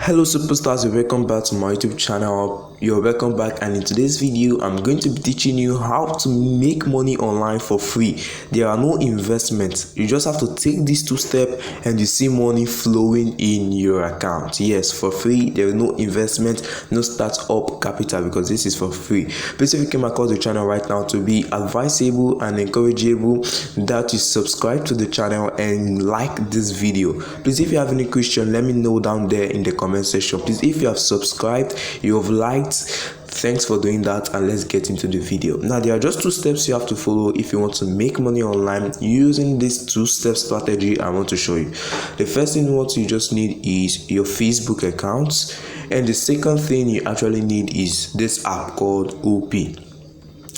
Hello superstars, and welcome back to my YouTube channel. You're welcome back, and in today's video I'm going to be teaching you how to make money online for free. There are no investments. You just have to take these two steps and you see money flowing in your account. Yes, for free. There is no investment, no startup capital, because this is for free. Please, if you came across the channel right now, to be advisable and encourageable that you subscribe to the channel and like this video. Please, if you have any question, let me know down there in the comment section. Please, if you have subscribed, you have liked, thanks for doing that, and let's get into the video. Now, there are just two steps you have to follow if you want to make money online using this two-step strategy I want to show you. The first thing what you just need is your Facebook account, and the second thing you actually need is this app called OP.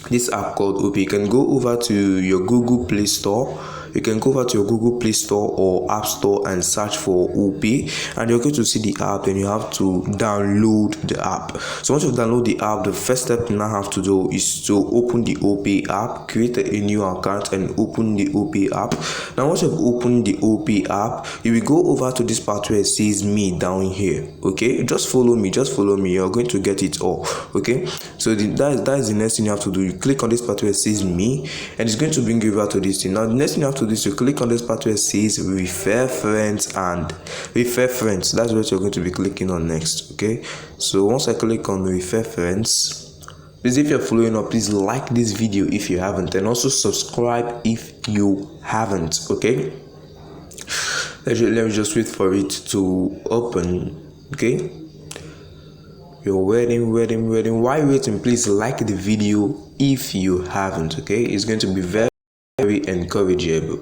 This app called OP. You can go over to your Google Play Store. You can go over to your Google Play Store or App Store and search for OP, and you're going to see the app, and you have to download the app. So once you download the app, the first step you now have to do is to open the OP app, create a new account and open the OP app. Now once you've opened the OP app, you will go over to this part where it says me down here. Okay, just follow me, you're going to get it all. Okay, so that is the next thing you have to do. You click on this part where it says me, and it's going to bring you over to this thing. Now the next thing you have to do is to click on this part where it says refer friends and refer friends. That's what you're going to be clicking on next. Okay, so once I click on refer friends, please, if you're following up, please like this video if you haven't, and also subscribe if you haven't. Okay, let me just wait for it to open. Okay, you're waiting. While waiting, please like the video if you haven't. Okay, it's going to be very encourageable.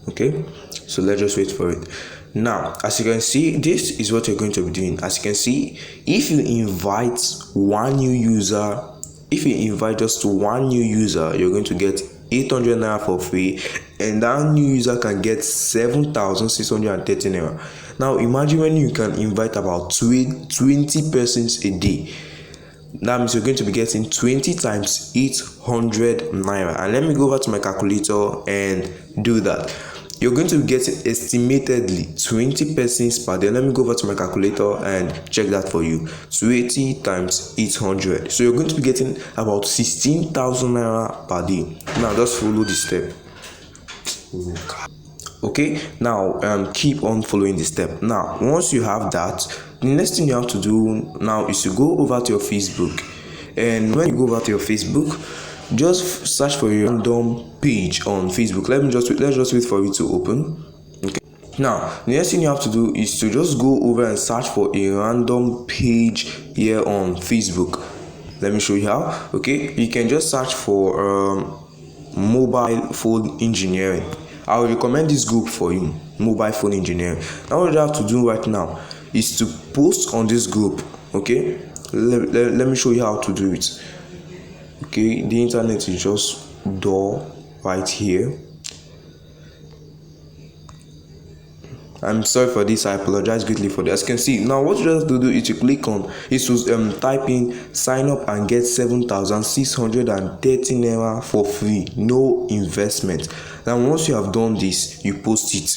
Okay, so let's just wait for it. Now, as you can see, this is what you're going to be doing. As you can see, if you invite just one new user, you're going to get 800 naira for free, and that new user can get 7,630 naira. Now imagine when you can invite about 20 persons a day. That means you're going to be getting 20 times 800 naira. And let me go over to my calculator and do that. You're going to be getting estimatedly 20 persons per day. Let me go over to my calculator and check that for you. 20 times 800. So you're going to be getting about 16,000 naira per day. Now just follow the step. Okay, now keep on following the step. Now once you have that, the next thing you have to do now is to go over to your Facebook, and when you go over to your Facebook, just search for your random page on Facebook. Let's just wait for it to open. Okay, now the next thing you have to do is to just go over and search for a random page here on Facebook. Let me show you how. Okay, you can just search for mobile phone engineering. I will recommend this group for you, mobile phone engineering. Now what you have to do right now is to post on this group. Okay, let me show you how to do it. Okay, the internet is just dull right here. I'm sorry for this, I apologize greatly for this. As you can see, now what you have to do is to click on is to type in sign up and get 7,630 naira for free, no investment. Now once you have done this, you post it.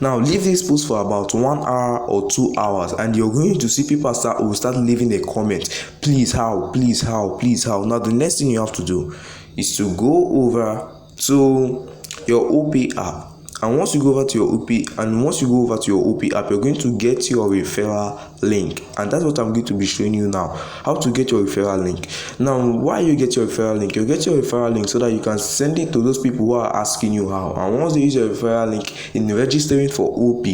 Now leave this post for about 1 hour or 2 hours, and you're going to see people will start leaving a comment. Please how. Now the next thing you have to do is to go over to your OP app. And once you go over to your OP app, you're going to get your referral link, and that's what I'm going to be showing you now, how to get your referral link. Now why you get your referral link? You get your referral link so that you can send it to those people who are asking you how, and once they use your referral link in registering for OP,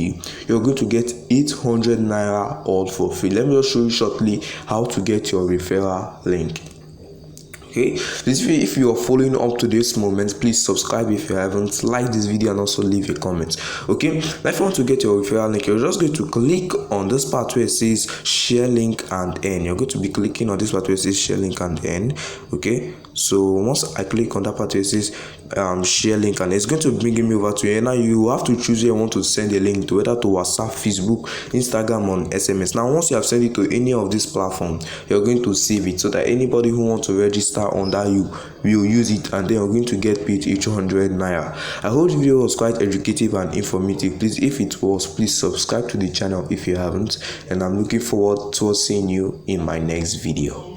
you're going to get 800 naira all for free. Let me just show you shortly how to get your referral link. Okay, if you are following up to this moment, please subscribe if you haven't, like this video, and also leave a comment. Okay, now if you want to get your referral link, you're just going to click on this part where it says share link and earn. You're going to be clicking on this part where it says share link and earn. Okay, So once I click on that part where it says share link, and it's going to bring me over to here. Now you have to choose where you want to send a link to, whether to WhatsApp, Facebook, Instagram, or SMS. Now once you have sent it to any of these platforms, you're going to save it so that anybody who wants to register under you will use it, and then you're going to get paid each 100 naira. I hope the video was quite educative and informative. Please, if it was, please subscribe to the channel if you haven't, and I'm looking forward to seeing you in my next video.